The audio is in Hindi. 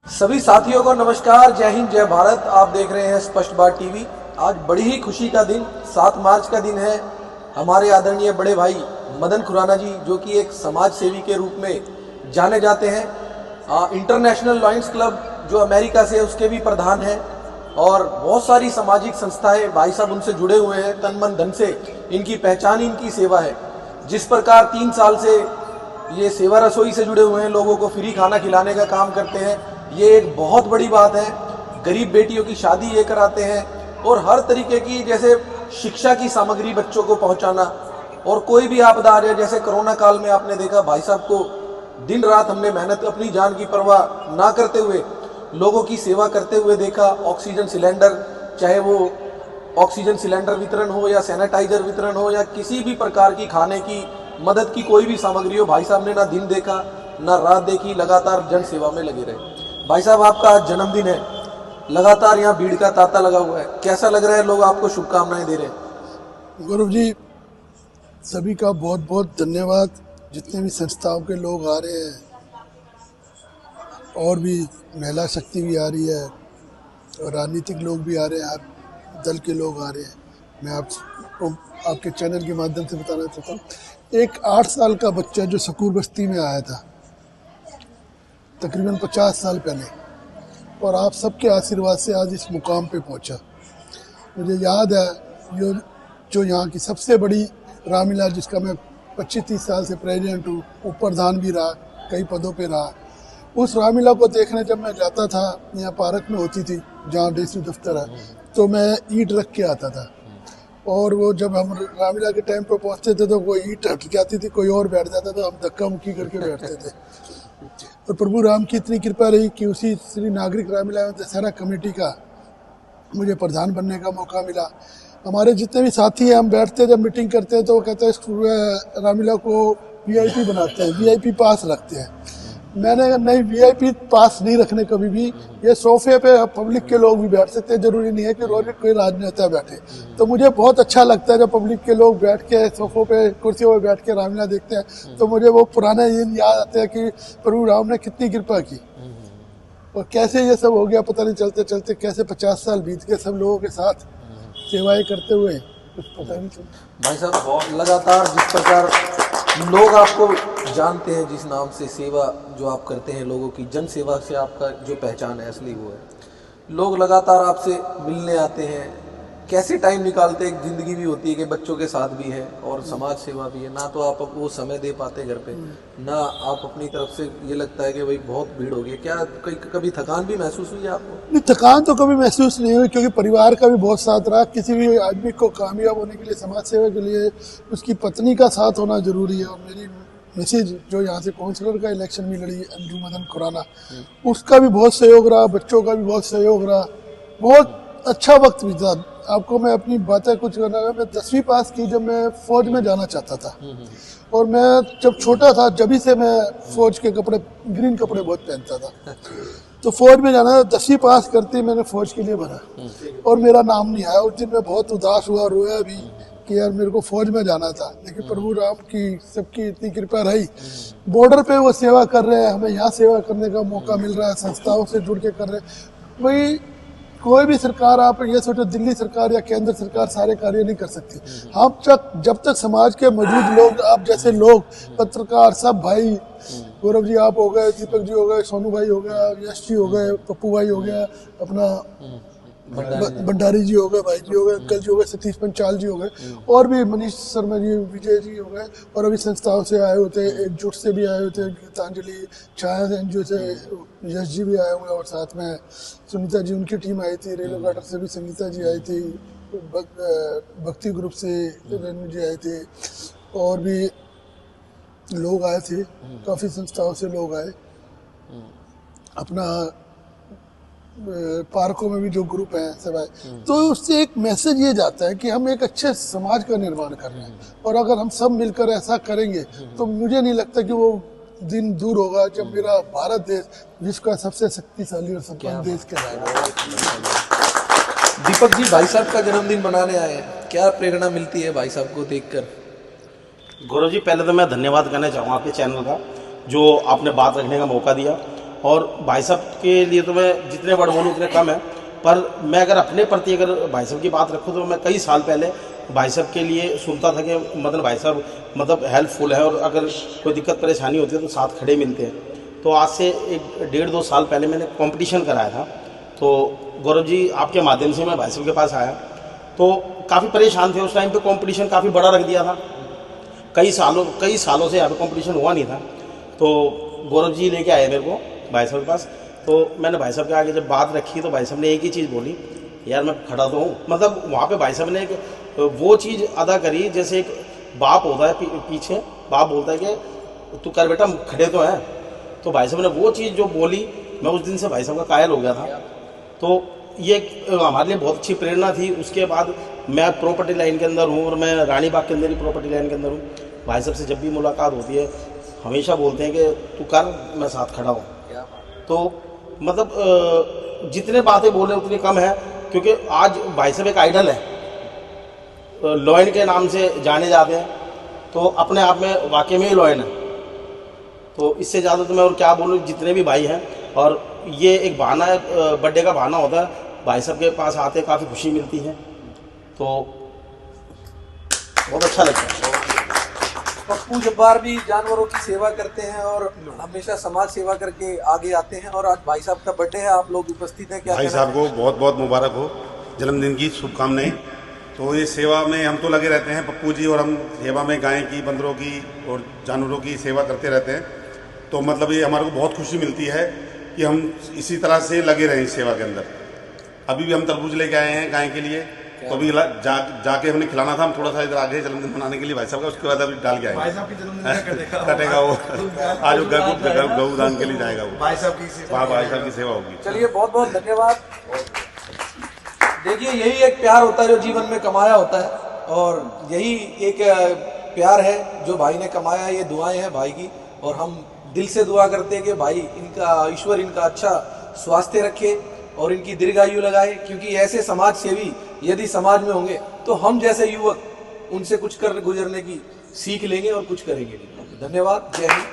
सभी साथियों को नमस्कार, जय हिंद, जय भारत। आप देख रहे हैं स्पष्ट बात टीवी। आज बड़ी ही खुशी का दिन 7 मार्च का दिन है। हमारे आदरणीय बड़े भाई मदन खुराना जी, जो कि एक समाज सेवी के रूप में जाने जाते हैं, इंटरनेशनल लॉयंस क्लब जो अमेरिका से, उसके भी प्रधान हैं, और बहुत सारी सामाजिक संस्थाएं भाई साहब उनसे जुड़े हुए हैं। तन मन धन से इनकी पहचान इनकी सेवा है। जिस प्रकार 3 साल से ये सेवा रसोई से जुड़े हुए हैं, लोगों को फ्री खाना खिलाने का काम करते हैं, ये एक बहुत बड़ी बात है। गरीब बेटियों की शादी ये कराते हैं, और हर तरीके की, जैसे शिक्षा की सामग्री बच्चों को पहुंचाना, और कोई भी आपदा आ जाए, जैसे कोरोना काल में आपने देखा भाई साहब को दिन रात हमने मेहनत, अपनी जान की परवाह ना करते हुए लोगों की सेवा करते हुए देखा। ऑक्सीजन सिलेंडर, चाहे वो ऑक्सीजन सिलेंडर वितरण हो या सैनिटाइजर वितरण हो या किसी भी प्रकार की खाने की मदद की कोई भी सामग्री हो, भाई साहब ने ना दिन देखा ना रात देखी, लगातार जन सेवा में लगे रहे। भाई साहब, आपका आज जन्मदिन है, लगातार यहाँ भीड़ का तांता लगा हुआ है, कैसा लग रहा है? लोग आपको शुभकामनाएं दे रहे हैं। गौरव जी, सभी का बहुत बहुत धन्यवाद। जितने भी संस्थाओं के लोग आ रहे हैं, और भी महिला शक्ति भी आ रही है, और राजनीतिक लोग भी आ रहे हैं, हर दल के लोग आ रहे हैं। मैं आपको आपके चैनल के माध्यम से बताना चाहता हूँ, एक 8 साल का बच्चा जो सकूर बस्ती में आया था तकरीबन 50 साल पहले, और आप सबके आशीर्वाद से आज इस मुकाम पे पहुंचा। मुझे याद है जो यहाँ की सबसे बड़ी रामलीला, जिसका मैं 25-30 साल से प्रेसिडेंट हूँ, उप प्रधान भी रहा, कई पदों पे रहा। उस रामलीला को देखने जब मैं जाता था, यहाँ पार्क में होती थी जहाँ डीसी दफ्तर है, तो मैं ईंट रख के आता था, और वो जब हम रामलीला के टाइम पर पहुँचते थे तो कोई ईंट हट जाती थी, कोई और बैठ जाता था, हम धक्का मुक्की करके बैठते थे। और प्रभु राम की इतनी कृपा रही कि उसी श्री नागरिक रामलीला दशहरा कमेटी का मुझे प्रधान बनने का मौका मिला। हमारे जितने भी साथी हैं, हम बैठते जब मीटिंग करते हैं तो वो कहते हैं रामलीला को वीआईपी बनाते हैं, वीआईपी पास रखते हैं। मैंने कहा नहीं, वीआईपी पास नहीं रखने कभी भी। ये सोफे पे पब्लिक के लोग भी बैठ सकते हैं, जरूरी नहीं है कि रोज कोई राजनेता बैठे। तो मुझे बहुत अच्छा लगता है जब पब्लिक के लोग बैठ के सोफों पे, कुर्सियों पे बैठ के रामलीला देखते हैं, तो मुझे वो पुराने दिन याद आते हैं कि प्रभु राम ने कितनी कृपा की, और कैसे ये सब हो गया पता नहीं, चलते चलते कैसे 50 साल बीत गए सब लोगों के साथ सेवाएं करते हुए, कुछ पता नहीं चलता। भाई साहब, बहुत लगातार जिस प्रकार लोग आपको जानते हैं, जिस नाम से सेवा जो आप करते हैं लोगों की, जन सेवा से आपका जो पहचान है असली वो है। लोग लगातार आपसे मिलने आते हैं, कैसे टाइम निकालते हैं? एक ज़िंदगी भी होती है कि बच्चों के साथ भी है और समाज सेवा भी है, ना तो आप वो समय दे पाते घर पे, ना आप अपनी तरफ से, ये लगता है कि भाई बहुत भीड़ हो गई। क्या कभी थकान भी महसूस हुई है आपको? नहीं, थकान तो कभी महसूस नहीं हुई, क्योंकि परिवार का भी बहुत साथ रहा। किसी भी आदमी को कामयाब होने के लिए, समाज सेवा के लिए उसकी पत्नी का साथ होना जरूरी है। और मेरी मिसेज जो यहाँ से काउंसलर का इलेक्शन में लड़ी, अंजू मदन खुराना, उसका भी बहुत सहयोग रहा, बच्चों का भी बहुत सहयोग रहा, बहुत अच्छा वक्त बीता। आपको मैं अपनी बातें कुछ करना है, मैं 10वीं पास की जब मैं फौज में जाना चाहता था, और मैं जब छोटा था जब से मैं फौज के कपड़े, ग्रीन कपड़े बहुत पहनता था, तो फौज में जाना, 10वीं पास करते मैंने फौज के लिए भरा, और मेरा नाम नहीं आया। उस दिन मैं बहुत उदास हुआ, रोया भी कि यार मेरे को फौज में जाना था। लेकिन प्रभु राम की सबकी इतनी कृपा रही, बॉर्डर पे वो सेवा कर रहे हैं, हमें यहाँ सेवा करने का मौका मिल रहा है, संस्थाओं से जुड़ के कर रहे हैं। भाई कोई भी सरकार, आप ये सोचो दिल्ली सरकार या केंद्र सरकार सारे कार्य नहीं कर सकती। हम जब तक समाज के मौजूद लोग, आप जैसे लोग, पत्रकार, सब भाई, गौरव जी आप हो गए, दीपक जी हो गए, सोनू भाई हो गया, यश जी हो गए, पप्पू भाई हो गया, अपना भंडारी जी हो गए, भाई जी हो गए, अंकल जी हो गए, सतीश पंचाल जी हो गए, और भी मनीष शर्मा जी, विजय जी हो गए, और अभी संस्थाओं से आए होते, एकजुट से भी आए होते, गीतांजलि, छाया से, एनजीओ से यश जी भी आए हुए, और साथ में सुनीता जी, उनकी टीम आई थी, रेलो गाटर से भी संगीता जी आई थी, भक्ति ग्रुप से रेणु जी आए थे, और भी लोग आए थे, काफ़ी संस्थाओं से लोग आए। अपना पार्कों में भी जो ग्रुप है सब आए, तो उससे एक मैसेज ये जाता है कि हम एक अच्छे समाज का निर्माण कर रहे हैं, और अगर हम सब मिलकर ऐसा करेंगे तो मुझे नहीं लगता कि वो दिन दूर होगा जब मेरा भारत देश विश्व का सबसे शक्तिशाली और संपन्न देश कहलाएगा। दीपक जी, भाई साहब का जन्मदिन मनाने आए हैं, क्या प्रेरणा मिलती है भाई साहब को देखकर? गौरव जी, पहले तो मैं धन्यवाद करना चाहूँगा आपके चैनल का, जो आपने बात रखने का मौका दिया। और भाई साहब के लिए तो मैं जितने वर्ड बोलूँ उतने कम है, पर मैं अगर अपने प्रति अगर भाई साहब की बात रखूँ तो मैं कई साल पहले भाई साहब के लिए सुनता था कि मदन भाई साहब मतलब हेल्पफुल है और अगर कोई दिक्कत परेशानी होती है तो साथ खड़े मिलते हैं। तो आज से 1-1.5-2 साल पहले मैंने कंपटीशन कराया था, तो गौरव जी आपके माध्यम से मैं भाई साहब के पास आया, तो काफ़ी परेशान थे उस टाइम पे। कंपटीशन काफ़ी बड़ा रख दिया था, कई सालों से यहाँ पे कंपटीशन हुआ नहीं था। तो गौरव जी लेके आए मेरे को भाई साहब के पास, तो मैंने भाई साहब के आगे जब बात रखी तो भाई साहब ने एक ही चीज़ बोली, यार मैं खड़ा तो हूँ। मतलब वहाँ पे भाई साहब ने एक वो चीज़ अदा करी जैसे एक बाप होता है पीछे, बाप बोलता है कि तू कर बेटा, खड़े तो हैं। तो भाई साहब ने वो चीज़ जो बोली, मैं उस दिन से भाई साहब का कायल हो गया था। तो ये हमारे लिए बहुत अच्छी प्रेरणा थी। उसके बाद मैं प्रॉपर्टी लाइन के अंदर हूँ और मैं रानी बाग के अंदर ही प्रॉपर्टी लाइन के अंदर हूँ। भाई साहब से जब भी मुलाकात होती है हमेशा बोलते हैं कि तू कर, मैं साथ खड़ा हूँ। तो मतलब जितने बातें बोले उतनी कम है, क्योंकि आज भाई साहब एक आइडल है, लॉयन के नाम से जाने जाते हैं, तो अपने आप में वाकई में ही लॉयन है। तो इससे ज़्यादा तो मैं और क्या बोलूँ, जितने भी भाई हैं। और ये एक बहाना है, बर्थडे का बहाना होता है, भाई साहब के पास आते काफ़ी खुशी मिलती है, तो बहुत अच्छा लगता है। पप्पू जब्बार भी जानवरों की सेवा करते हैं और हमेशा समाज सेवा करके आगे आते हैं, और आज भाई साहब का बर्थडे है, आप लोग उपस्थित हैं। क्या भाई साहब को बहुत बहुत मुबारक हो, जन्मदिन की शुभकामनाएं। तो ये सेवा में हम तो लगे रहते हैं पप्पू जी, और हम सेवा में गाय की, बंदरों की और जानवरों की सेवा करते रहते हैं। तो मतलब ये हमारे को बहुत खुशी मिलती है कि हम इसी तरह से लगे रहें इस सेवा के अंदर। अभी भी हम तरबूज लेके आए हैं गाय के लिए, तो अभी जाके हमने खिलाना था, हम थोड़ा सा इधर आगे जन्मदिन मनाने के लिए भाई साहब का, उसके बाद अभी डाल के आए। भाई साहब की जन्मदिन कटेगा वो आज गौदान के लिए जाएगा वो, भाई साहब की सेवा, भाई साहब की सेवा होगी। चलिए बहुत बहुत धन्यवाद। देखिए यही एक प्यार होता है जो जीवन में कमाया होता है, और यही एक प्यार है जो भाई ने कमाया। ये दुआएं हैं भाई की, और हम दिल से दुआ करते हैं कि भाई इनका, ईश्वर इनका अच्छा स्वास्थ्य रखे और इनकी दीर्घायु लगाए, क्योंकि ऐसे समाज सेवी यदि समाज में होंगे तो हम जैसे युवक उनसे कुछ कर गुजरने की सीख लेंगे और कुछ करेंगे। धन्यवाद। जय हिंद।